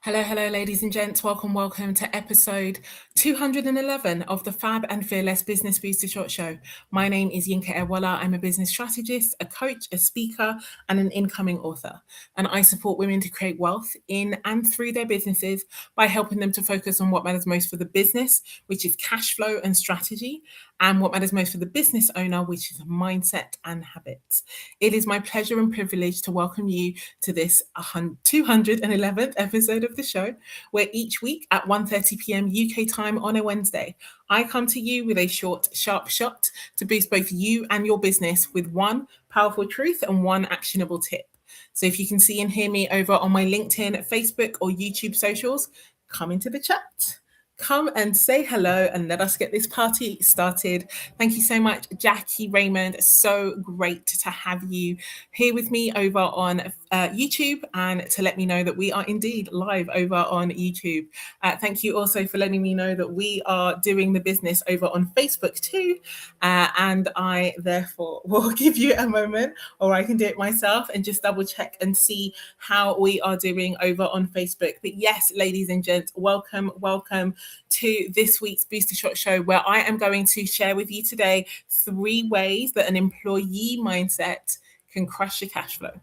Hello, ladies and gents. Welcome to episode 211 of the FAB and Fearless Business Booster Short Show. My name is Yinka. I'm a business strategist, a coach, a speaker, and an incoming author. And I support women to create wealth in and through their businesses by helping them to focus on what matters most for the business, which is cash flow and strategy, and what matters most for the business owner, which is mindset and habits. It is my pleasure and privilege to welcome you to this 211th episode of the show, where each week at 1:30 p.m. UK time on a Wednesday, I come to you with a short, sharp shot to boost both you and your business with one powerful truth and one actionable tip. So if you can see and hear me over on my LinkedIn, Facebook, or YouTube socials, come into the chat. Come and say hello and let us get this party started. Thank you so much, Jackie Raymond. So great to have you here with me over on YouTube and to let me know that we are indeed live over on YouTube. Thank you also for letting me know that we are doing the business over on Facebook too. And I therefore will give you a moment, or I can do it myself and just double check and see how we are doing over on Facebook. But yes, ladies and gents, welcome to this week's Booster Shot Show, where I am going to share with you today 3 ways that an employee mindset can crush your cash flow.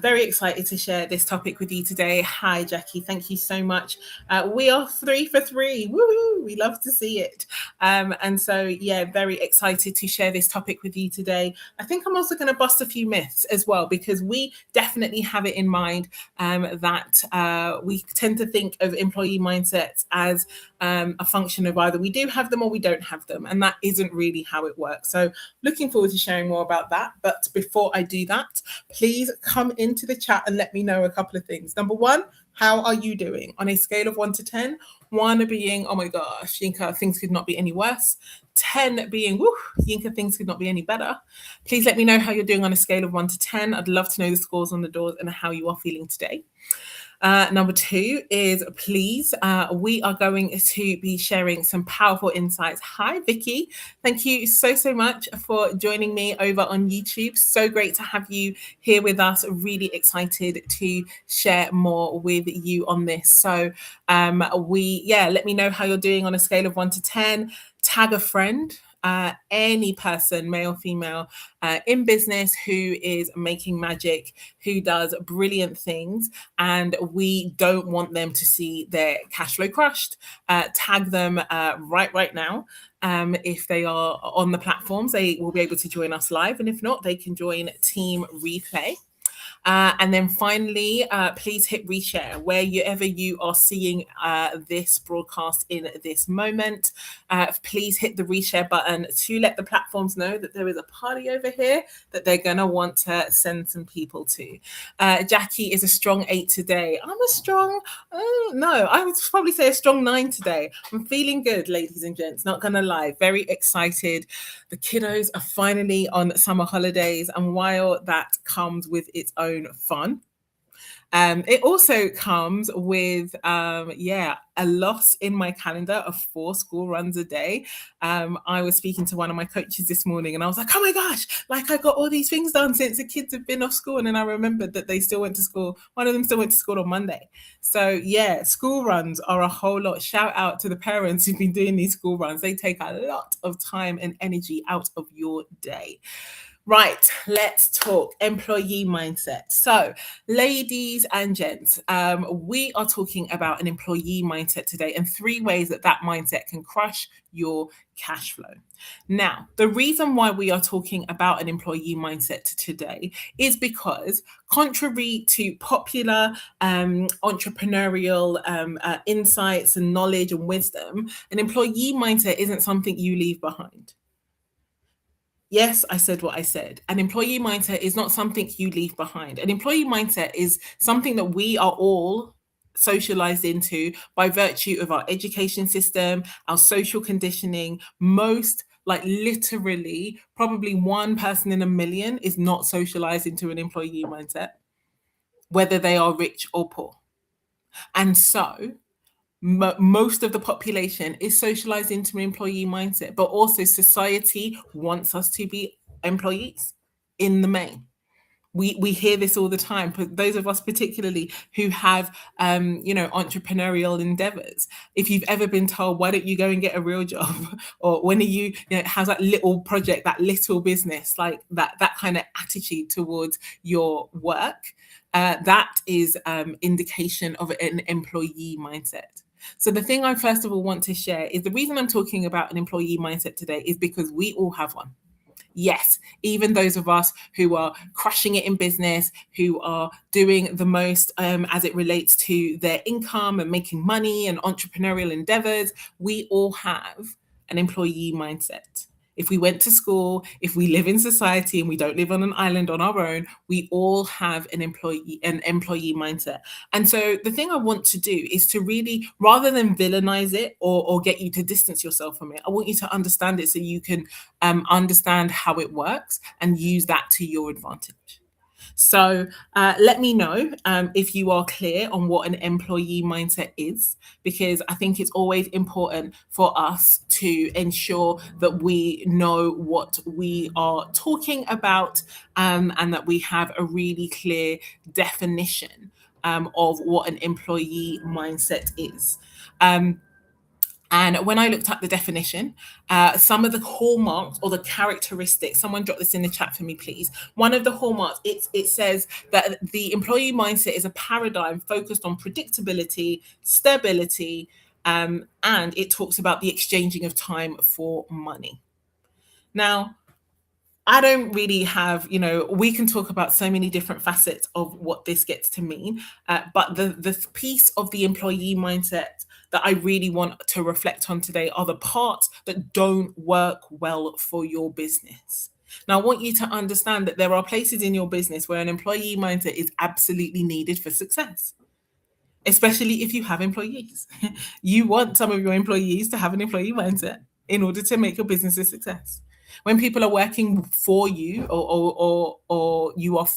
Very excited to share this topic with you today. Hi, Jackie. Thank you so much. We are 3 for 3. Woohoo! We love to see it. And so, yeah, very excited to share this topic with you today. I think I'm also going to bust a few myths as well, because we definitely have it in mind that we tend to think of employee mindsets as a function of either we do have them or we don't have them. And that isn't really how it works. So looking forward to sharing more about that. But before I do that, please come into the chat and let me know a couple of things. Number 1, how are you doing on a scale of 1 to 10? 1 being, oh my gosh, Yinka, things could not be any worse. 10 being, woo, Yinka, things could not be any better. Please let me know how you're doing on a scale of 1 to 10. I'd love to know the scores on the doors and how you are feeling today. Number 2 is, please, we are going to be sharing some powerful insights. Hi, Vicky. Thank you so much for joining me over on YouTube. So great to have you here with us. Really excited to share more with you on this. So let me know how you're doing on a scale of 1 to 10. Tag a friend. Any person, male, female, in business who is making magic, who does brilliant things, and we don't want them to see their cash flow crushed. Tag them right now. If they are on the platforms, they will be able to join us live, and if not, they can join Team Replay. And then finally, please hit reshare wherever you are seeing this broadcast in this moment. Please hit the reshare button to let the platforms know that there is a party over here that they're going to want to send some people to. Jackie is a strong 8 today. I'm a strong, no, I would probably say a strong 9 today. I'm feeling good, ladies and gents, not going to lie. Very excited. The kiddos are finally on summer holidays, and while that comes with its own fun, it also comes with a loss in my calendar of 4 school runs a day. I was speaking to one of my coaches this morning and I was like, oh my gosh, like I got all these things done since the kids have been off school. And then I remembered that they still went to school. One of them still went to school on Monday. So yeah, school runs are a whole lot. Shout out to the parents who've been doing these school runs. They take a lot of time and energy out of your day. Right, let's talk employee mindset. So, ladies and gents, we are talking about an employee mindset today and 3 ways that mindset can crush your cash flow. Now, the reason why we are talking about an employee mindset today is because, contrary to popular entrepreneurial insights and knowledge and wisdom, an employee mindset isn't something you leave behind. Yes, I said what I said. An employee mindset is not something you leave behind. An employee mindset is something that we are all socialized into by virtue of our education system, our social conditioning. Most, like literally, probably 1 person in a million is not socialized into an employee mindset, whether they are rich or poor. And so most of the population is socialized into an employee mindset, but also society wants us to be employees in the main. We hear this all the time, but those of us particularly who have entrepreneurial endeavors. If you've ever been told, why don't you go and get a real job, or when are how's that little project, that little business, like that kind of attitude towards your work, that is indication of an employee mindset. So the thing I first of all want to share is the reason I'm talking about an employee mindset today is because we all have one. Yes, even those of us who are crushing it in business, who are doing the most as it relates to their income and making money and entrepreneurial endeavors, we all have an employee mindset. If we went to school, if we live in society and we don't live on an island on our own, we all have an employee mindset. And so the thing I want to do is to really, rather than villainize it or get you to distance yourself from it, I want you to understand it so you can understand how it works and use that to your advantage. So let me know if you are clear on what an employee mindset is, because I think it's always important for us to ensure that we know what we are talking about, and that we have a really clear definition of what an employee mindset is. And when I looked up the definition, some of the hallmarks or the characteristics, someone drop this in the chat for me, please. One of the hallmarks, it says that the employee mindset is a paradigm focused on predictability, stability, and it talks about the exchanging of time for money. Now, I don't really have, we can talk about so many different facets of what this gets to mean. But the piece of the employee mindset that I really want to reflect on today are the parts that don't work well for your business. Now, I want you to understand that there are places in your business where an employee mindset is absolutely needed for success, especially if you have employees. You want some of your employees to have an employee mindset in order to make your business a success. When people are working for you, or you are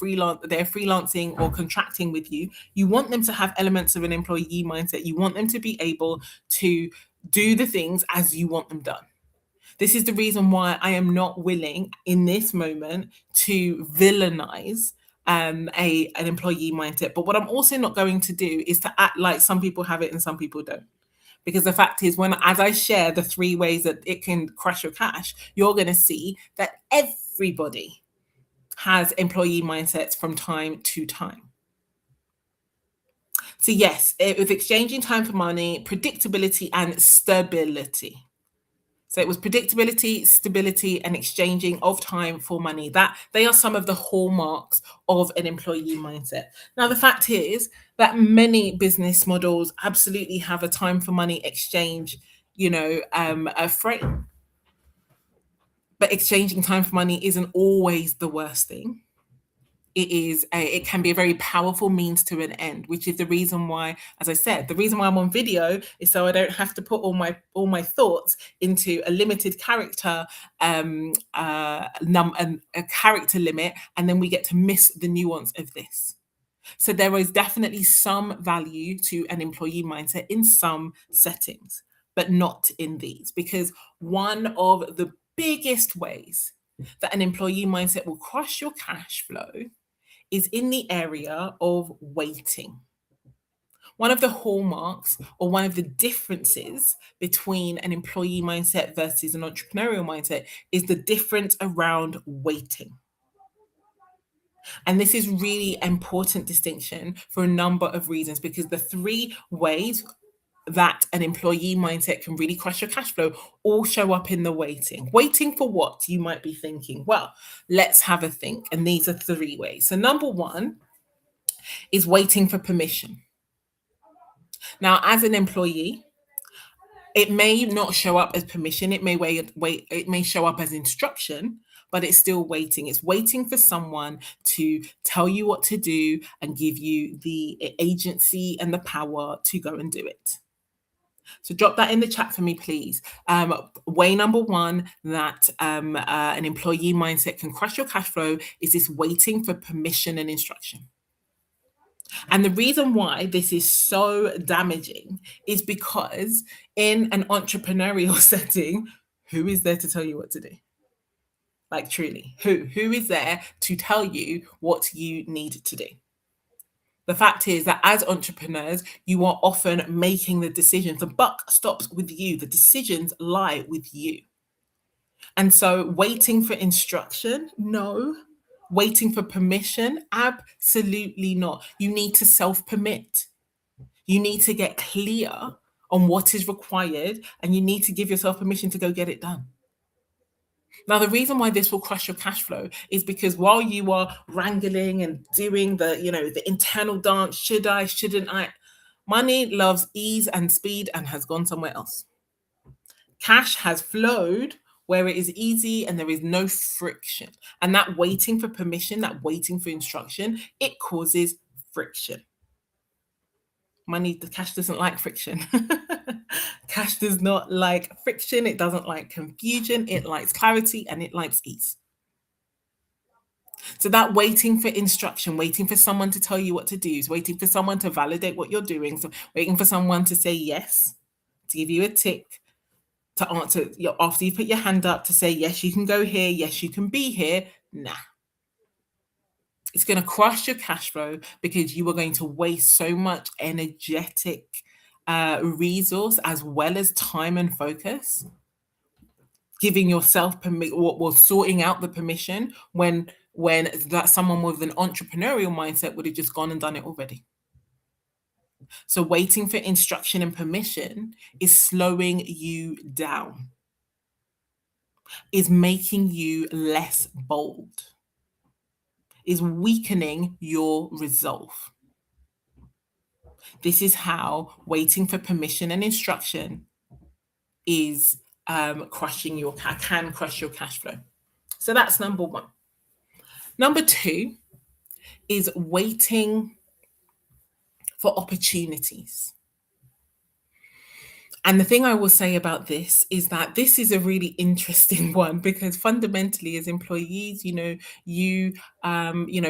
they're freelancing or contracting with you, you want them to have elements of an employee mindset. You want them to be able to do the things as you want them done. This is the reason why I am not willing in this moment to villainize an employee mindset. But what I'm also not going to do is to act like some people have it and some people don't. Because the fact is, as I share the 3 ways that it can crush your cash, you're going to see that everybody has employee mindsets from time to time. So yes, it was exchanging time for money, predictability, and stability. So it was predictability, stability, and exchanging of time for money. That they are some of the hallmarks of an employee mindset. Now, the fact is that many business models absolutely have a time for money exchange, a frame. But exchanging time for money isn't always the worst thing. It can be a very powerful means to an end, which is the reason why, as I said, the reason why I'm on video is so I don't have to put all my thoughts into a limited character and a character limit, and then we get to miss the nuance of this. So there is definitely some value to an employee mindset in some settings, but not in these, because one of the biggest ways that an employee mindset will crush your cash flow is in the area of waiting. One of the hallmarks or one of the differences between an employee mindset versus an entrepreneurial mindset is the difference around waiting. And this is really important distinction for a number of reasons, because the 3 ways that an employee mindset can really crush your cash flow all show up in the waiting. Waiting for what, you might be thinking? Well, let's have a think. And these are 3 ways. So number 1 is waiting for permission. Now, as an employee, it may not show up as permission. It may it may show up as instruction, but it's still waiting. It's waiting for someone to tell you what to do and give you the agency and the power to go and do it. So drop that in the chat for me, please. Way number 1 that an employee mindset can crush your cash flow is this waiting for permission and instruction. And the reason why this is so damaging is because in an entrepreneurial setting, who is there to tell you what to do? Like truly, who is there to tell you what you need to do? The fact is that as entrepreneurs, you are often making the decisions. The buck stops with you. The decisions lie with you. And so waiting for instruction, no. Waiting for permission, absolutely not. You need to self-permit. You need to get clear on what is required, and you need to give yourself permission to go get it done. Now, the reason why this will crush your cash flow is because while you are wrangling and doing the internal dance, should I, shouldn't I, money loves ease and speed and has gone somewhere else. Cash has flowed where it is easy and there is no friction. And that waiting for permission, that waiting for instruction, it causes friction. The cash doesn't like friction. Cash does not like friction. It doesn't like confusion. It likes clarity and it likes ease. So that waiting for instruction, waiting for someone to tell you what to do, is waiting for someone to validate what you're doing. So waiting for someone to say yes, to give you a tick, to answer after you put your hand up to say, yes, you can go here. Yes, you can be here. Nah. It's going to crush your cash flow because you are going to waste so much energetic resource as well as time and focus giving yourself sorting out the permission when that someone with an entrepreneurial mindset would have just gone and done it already. So waiting for instruction and permission is slowing you down, is making you less bold, is weakening your resolve. This is how waiting for permission and instruction is can crush your cash flow. So that's number one. Number two is waiting for opportunities. And the thing I will say about this is that this is a really interesting one because fundamentally, as employees,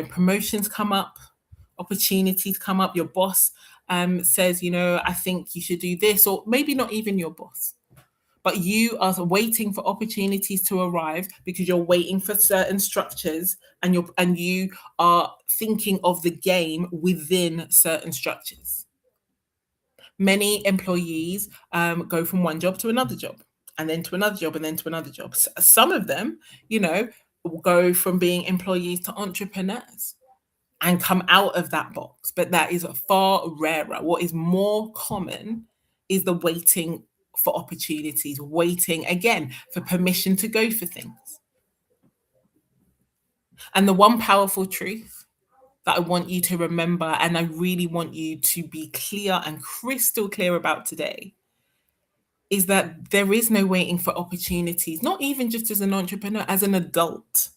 promotions come up, opportunities come up. Your boss says, I think you should do this, or maybe not even your boss, but you are waiting for opportunities to arrive because you're waiting for certain structures, and you are thinking of the game within certain structures. Many employees go from one job to another job, and then to another job, and then to another job. Some of them, go from being employees to entrepreneurs and come out of that box, but that is far rarer. What is more common is the waiting for opportunities, waiting again for permission to go for things. And the one powerful truth that I want you to remember, and I really want you to be clear and crystal clear about today, is that there is no waiting for opportunities, not even just as an entrepreneur, as an adult.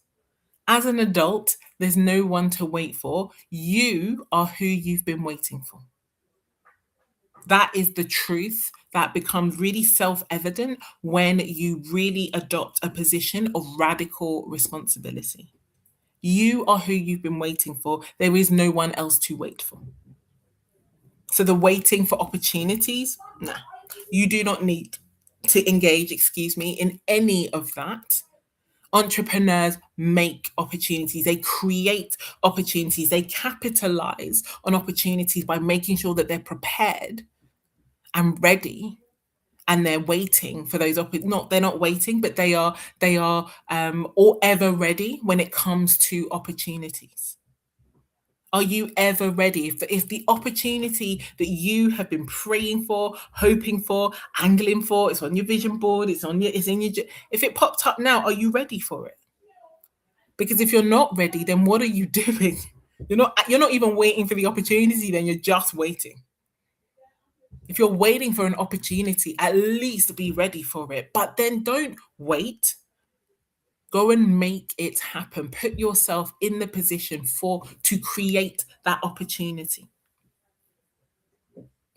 As an adult, there's no one to wait for. You are who you've been waiting for. That is the truth that becomes really self-evident when you really adopt a position of radical responsibility. You are who you've been waiting for. There is no one else to wait for. So the waiting for opportunities, nah, you do not need to engage, in any of that. Entrepreneurs make opportunities. They create opportunities. They capitalize on opportunities by making sure that they're prepared and ready, and they're waiting for those they're not waiting, but they are all ever ready when it comes to opportunities. Are you ever ready? If the opportunity that you have been praying for, hoping for, angling for, it's on your vision board, it's in your, if it popped up now, are you ready for it? Because if you're not ready, then what are you doing? You're not even waiting for the opportunity, then you're just waiting. If you're waiting for an opportunity, at least be ready for it. But then don't wait. Go and make it happen. Put yourself in the position to create that opportunity.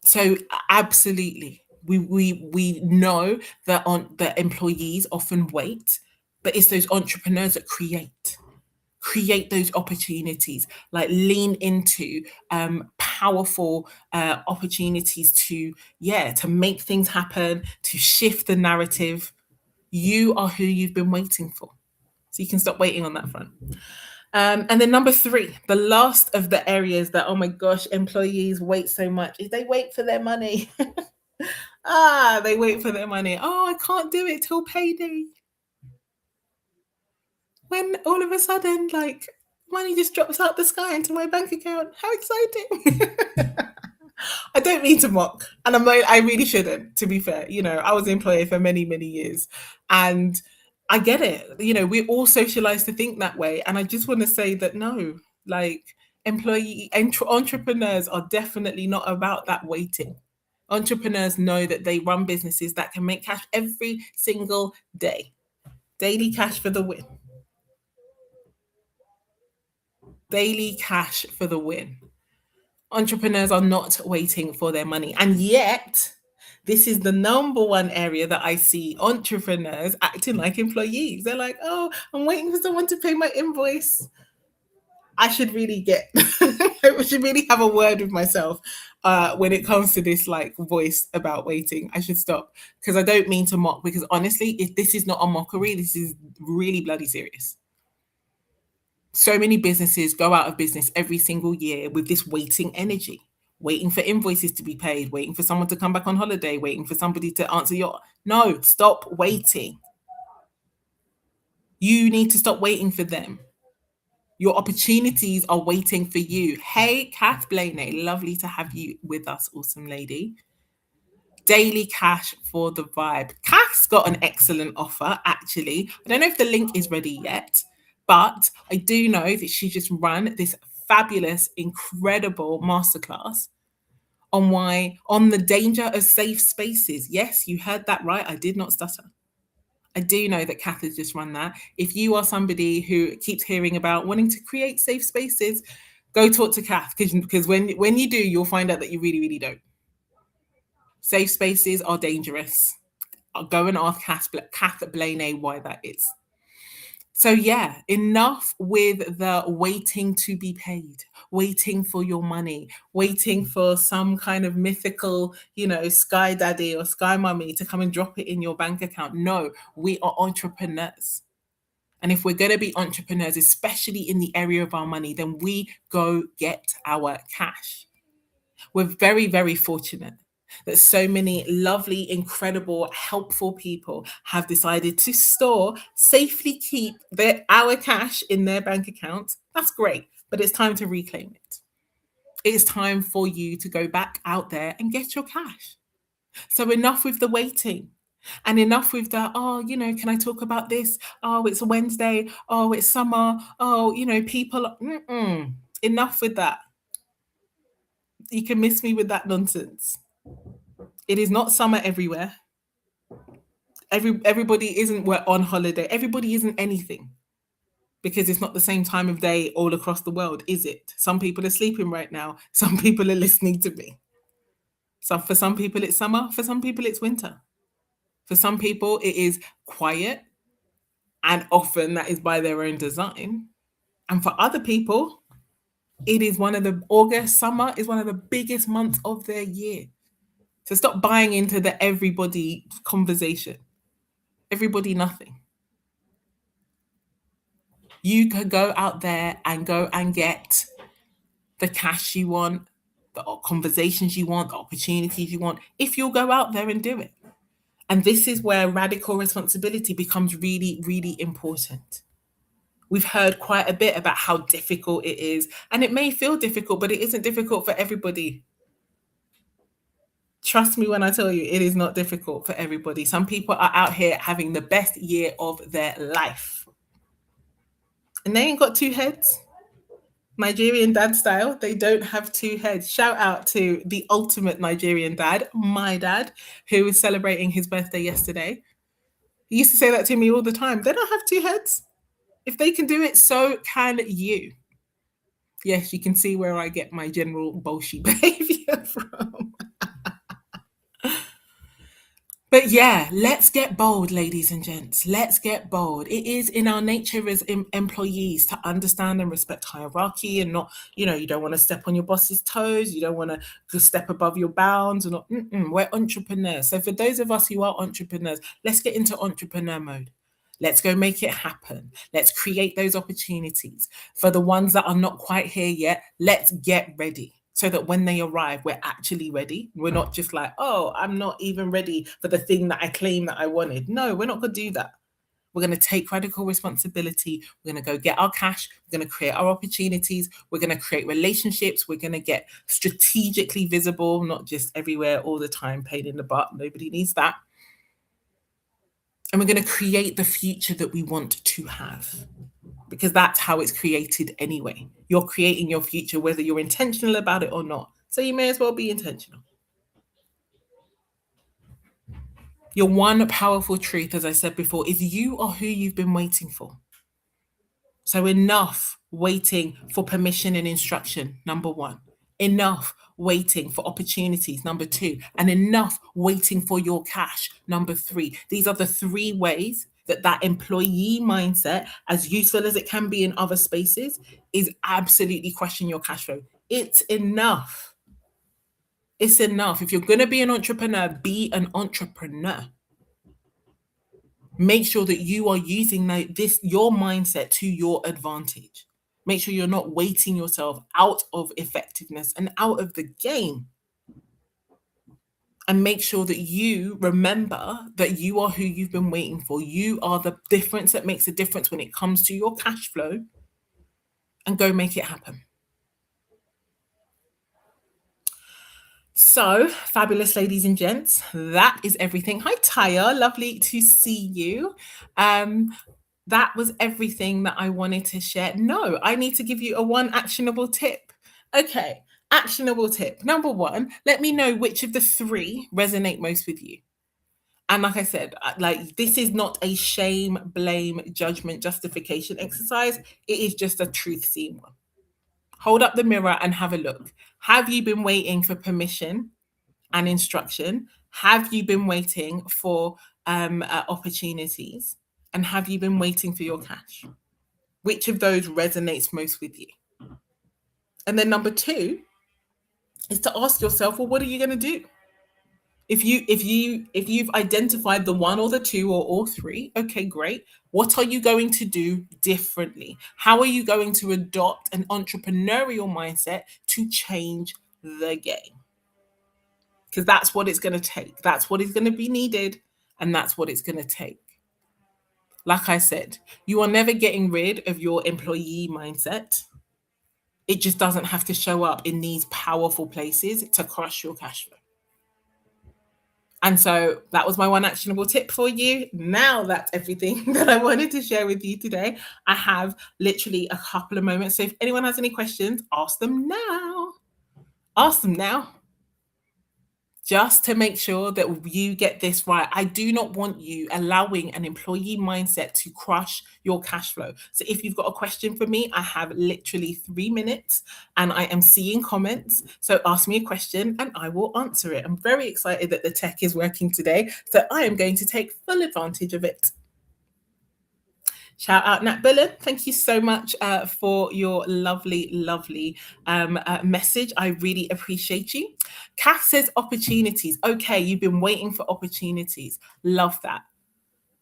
So absolutely, we know that the employees often wait, but it's those entrepreneurs that create those opportunities, like lean into powerful opportunities to make things happen, to shift the narrative. You are who you've been waiting for. So you can stop waiting on that front. And then number three, the last of the areas that, oh my gosh, employees wait so much is they wait for their money. They wait for their money. Oh, I can't do it till payday. When all of a sudden, like, money just drops out the sky into my bank account. How exciting. I don't mean to mock, and I really shouldn't, to be fair. I was an employee for many, many years, and I get it. We're all socialized to think that way. And I just want to say that no, like, entrepreneurs are definitely not about that waiting. Entrepreneurs know that they run businesses that can make cash every single day. Daily cash for the win. Daily cash for the win. Entrepreneurs are not waiting for their money. And yet, this is the number one area that I see entrepreneurs acting like employees. They're like, oh, I'm waiting for someone to pay my invoice. I should really I should really have a word with myself when it comes to this like voice about waiting. I should stop, because I don't mean to mock, because honestly, if this is not a mockery, this is really bloody serious. So many businesses go out of business every single year with this waiting energy, waiting for invoices to be paid, waiting for someone to come back on holiday, waiting for somebody to answer No, stop waiting. You need to stop waiting for them. Your opportunities are waiting for you. Hey, Kath Blaney, lovely to have you with us, awesome lady. Daily cash for the vibe. Kath's got an excellent offer, actually. I don't know if the link is ready yet, but I do know that she just ran this fabulous, incredible masterclass on the danger of safe spaces. Yes, you heard that right. I did not stutter. I do know that Kath has just run that. If you are somebody who keeps hearing about wanting to create safe spaces, go talk to Kath, because when you do, you'll find out that you really, really don't. Safe spaces are dangerous. I'll go and ask Kath Blaney why that is. So yeah, enough with the waiting to be paid, waiting for your money, waiting for some kind of mythical, sky daddy or sky mummy to come and drop it in your bank account. No, we are entrepreneurs. And if we're going to be entrepreneurs, especially in the area of our money, then we go get our cash. We're very, very fortunate that so many lovely, incredible, helpful people have decided to safely keep our cash in their bank accounts. That's great, but it's time to reclaim it. It is time for you to go back out there and get your cash. So enough with the waiting. And enough with the, can I talk about this? Oh, it's a Wednesday. Oh, it's summer. Oh, people. Enough with that. You can miss me with that nonsense. It is not summer everywhere. Everybody isn't on holiday. Everybody isn't anything, because it's not the same time of day all across the world, is it? Some people are sleeping right now. Some people are listening to me. For some people it's summer. For some people it's winter. For some people it is quiet, and often that is by their own design. And for other people, it is summer is one of the biggest months of their year. So stop buying into the everybody conversation. Everybody nothing. You can go out there and go and get the cash you want, the conversations you want, the opportunities you want, if you'll go out there and do it. And this is where radical responsibility becomes really, really important. We've heard quite a bit about how difficult it is, and it may feel difficult, but it isn't difficult for everybody. Trust me when I tell you, it is not difficult for everybody. Some people are out here having the best year of their life, and they ain't got two heads. Nigerian dad style, they don't have two heads. Shout out to the ultimate Nigerian dad, my dad, who was celebrating his birthday yesterday. He used to say that to me all the time. They don't have two heads. If they can do it, so can you. Yes, you can see where I get my general bullshit behavior from. But yeah, let's get bold, ladies and gents. Let's get bold. It is in our nature as employees to understand and respect hierarchy, and not, you don't want to step on your boss's toes. You don't want to step above your bounds. Or not. We're entrepreneurs. So for those of us who are entrepreneurs, let's get into entrepreneur mode. Let's go make it happen. Let's create those opportunities. For the ones that are not quite here yet, let's get ready so that when they arrive, we're actually ready. We're not just like, oh, I'm not even ready for the thing that I claim that I wanted. No, we're not going to do that. We're going to take radical responsibility. We're going to go get our cash. We're going to create our opportunities. We're going to create relationships. We're going to get strategically visible, not just everywhere all the time, pain in the butt. Nobody needs that. And we're going to create the future that we want to have, because that's how it's created anyway. You're creating your future, whether you're intentional about it or not. So you may as well be intentional. Your one powerful truth, as I said before, is you are who you've been waiting for. So enough waiting for permission and instruction, number one. Enough waiting for opportunities, number two. And enough waiting for your cash, number three. These are the three ways that employee mindset, as useful as it can be in other spaces, is absolutely crushing your cash flow. It's enough. It's enough. If you're going to be an entrepreneur, be an entrepreneur. Make sure that you are using your mindset to your advantage. Make sure you're not waiting yourself out of effectiveness and out of the game. And make sure that you remember that you are who you've been waiting for. You are the difference that makes a difference when it comes to your cash flow, and go make it happen. So, fabulous ladies and gents, that is everything. Hi, Taya. Lovely to see you. That was everything that I wanted to share. No, I need to give you a one actionable tip. Okay, actionable tip. Number one, let me know which of the three resonate most with you. And like I said, like, this is not a shame, blame, judgment, justification exercise. It is just a truth seeing one. Hold up the mirror and have a look. Have you been waiting for permission and instruction? Have you been waiting for opportunities? And have you been waiting for your cash? Which of those resonates most with you? And then number two is to ask yourself, well, what are you going to do? If you've identified the one or the two or all three, okay, great. What are you going to do differently? How are you going to adopt an entrepreneurial mindset to change the game? Because that's what it's going to take. That's what is going to be needed, and that's what it's going to take. Like I said, you are never getting rid of your employee mindset. It just doesn't have to show up in these powerful places to crush your cash flow. And so that was my one actionable tip for you. Now that's everything that I wanted to share with you today. I have literally a couple of moments. So if anyone has any questions, ask them now. Ask them now. Just to make sure that you get this right. I do not want you allowing an employee mindset to crush your cash flow. So if you've got a question for me, I have literally 3 minutes and I am seeing comments. So ask me a question and I will answer it. I'm very excited that the tech is working today. So I am going to take full advantage of it. Shout out Nat Bullen. Thank you so much for your lovely, lovely message. I really appreciate you. Kath says opportunities. Okay, you've been waiting for opportunities. Love that.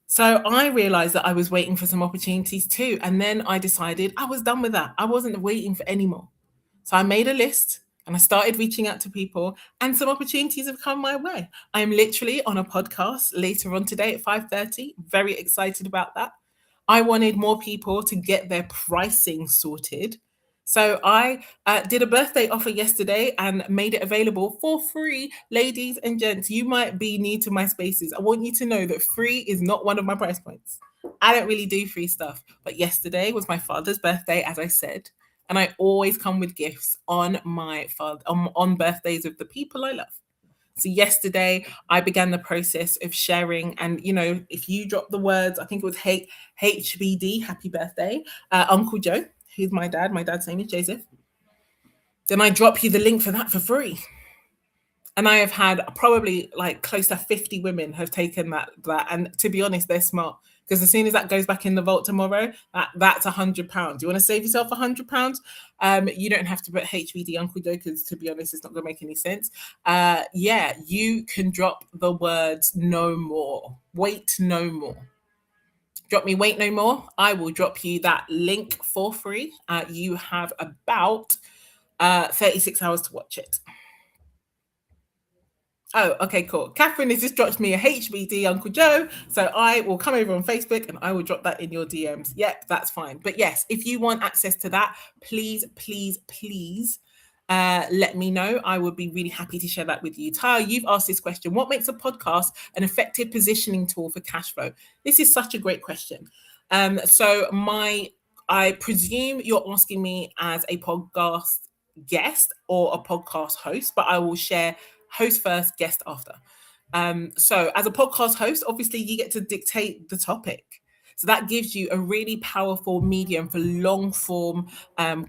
So I realized that I was waiting for some opportunities too. And then I decided I was done with that. I wasn't waiting for any more. So I made a list and I started reaching out to people, and some opportunities have come my way. I'm literally on a podcast later on today at 5:30. Very excited about that. I wanted more people to get their pricing sorted. So I did a birthday offer yesterday and made it available for free. Ladies and gents, you might be new to my spaces. I want you to know that free is not one of my price points. I don't really do free stuff. But yesterday was my father's birthday, as I said. And I always come with gifts on my father on birthdays of the people I love. So yesterday I began the process of sharing, and if you drop the words, I think it was HBD, happy birthday, Uncle Joe, who's my dad. My dad's name is Joseph. Then I drop you the link for that for free. And I have had probably like close to 50 women have taken that. And to be honest, they're smart, because as soon as that goes back in the vault tomorrow, that's £100. You want to save yourself £100? You don't have to put HBD Uncle Joe, because to be honest, it's not going to make any sense. You can drop the words no more. Wait no more. Drop me Wait No More. I will drop you that link for free. You have about 36 hours to watch it. Oh, okay, cool. Catherine has just dropped me a HBD, Uncle Joe. So I will come over on Facebook and I will drop that in your DMs. Yep, that's fine. But yes, if you want access to that, please, please, please let me know. I would be really happy to share that with you. Tara, you've asked this question. What makes a podcast an effective positioning tool for cash flow? This is such a great question. I presume you're asking me as a podcast guest or a podcast host, but I will share host first, guest after. So as a podcast host, obviously you get to dictate the topic. So that gives you a really powerful medium for long form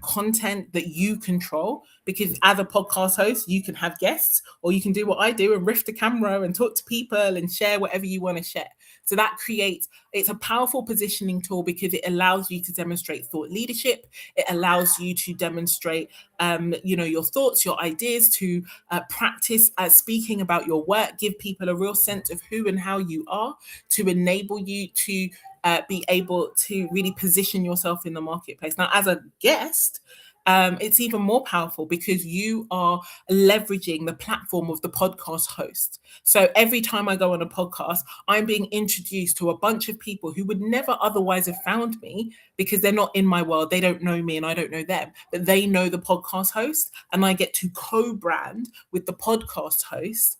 content that you control. Because as a podcast host, you can have guests, or you can do what I do and riff the camera and talk to people and share whatever you want to share. So that creates, it's a powerful positioning tool because it allows you to demonstrate thought leadership. It allows you to demonstrate, your thoughts, your ideas, to practice speaking about your work, give people a real sense of who and how you are, to enable you to be able to really position yourself in the marketplace. Now, as a guest, it's even more powerful because you are leveraging the platform of the podcast host. So every time I go on a podcast, I'm being introduced to a bunch of people who would never otherwise have found me because they're not in my world. They don't know me and I don't know them, but they know the podcast host, and I get to co-brand with the podcast host.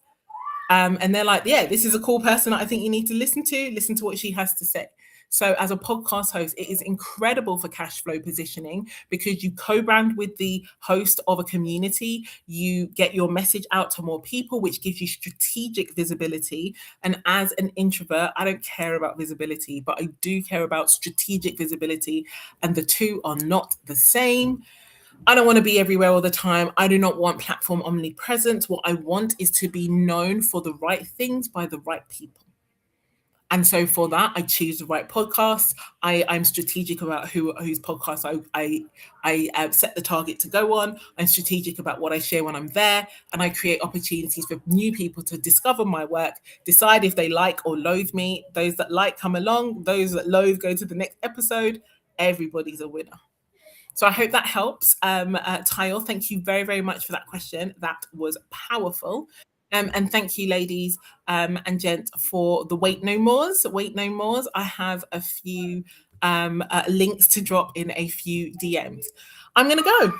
And they're like, yeah, this is a cool person that I think you need to listen to what she has to say. So as a podcast host, it is incredible for cash flow positioning because you co-brand with the host of a community, you get your message out to more people, which gives you strategic visibility. And as an introvert, I don't care about visibility, but I do care about strategic visibility. And the two are not the same. I don't want to be everywhere all the time. I do not want platform omnipresence. What I want is to be known for the right things by the right people. And so for that, I choose the right podcast. I'm strategic about whose podcast I set the target to go on. I'm strategic about what I share when I'm there, and I create opportunities for new people to discover my work, decide if they like or loathe me. Those that like come along. Those that loathe go to the next episode. Everybody's a winner. So I hope that helps. Tyle, thank you very, very much for that question. That was powerful. And thank you, ladies and gents, for the Wait No Mores. Wait No Mores. I have a few links to drop in a few DMs. I'm going to go.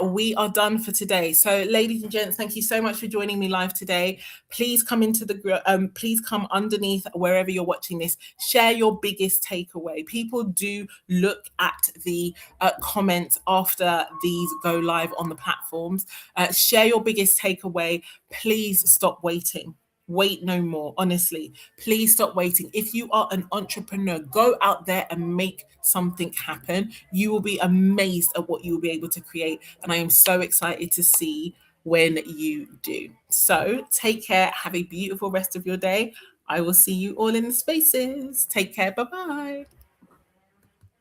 We are done for today. So, ladies and gents, thank you so much for joining me live today. Please come please come underneath wherever you're watching this. Share your biggest takeaway. People do look at the comments after these go live on the platforms. Share your biggest takeaway. Please stop waiting. Wait no more. Honestly, please stop waiting. If you are an entrepreneur, go out there and make something happen. You will be amazed at what you will be able to create. And I am so excited to see when you do. So take care. Have a beautiful rest of your day. I will see you all in the spaces. Take care. Bye-bye.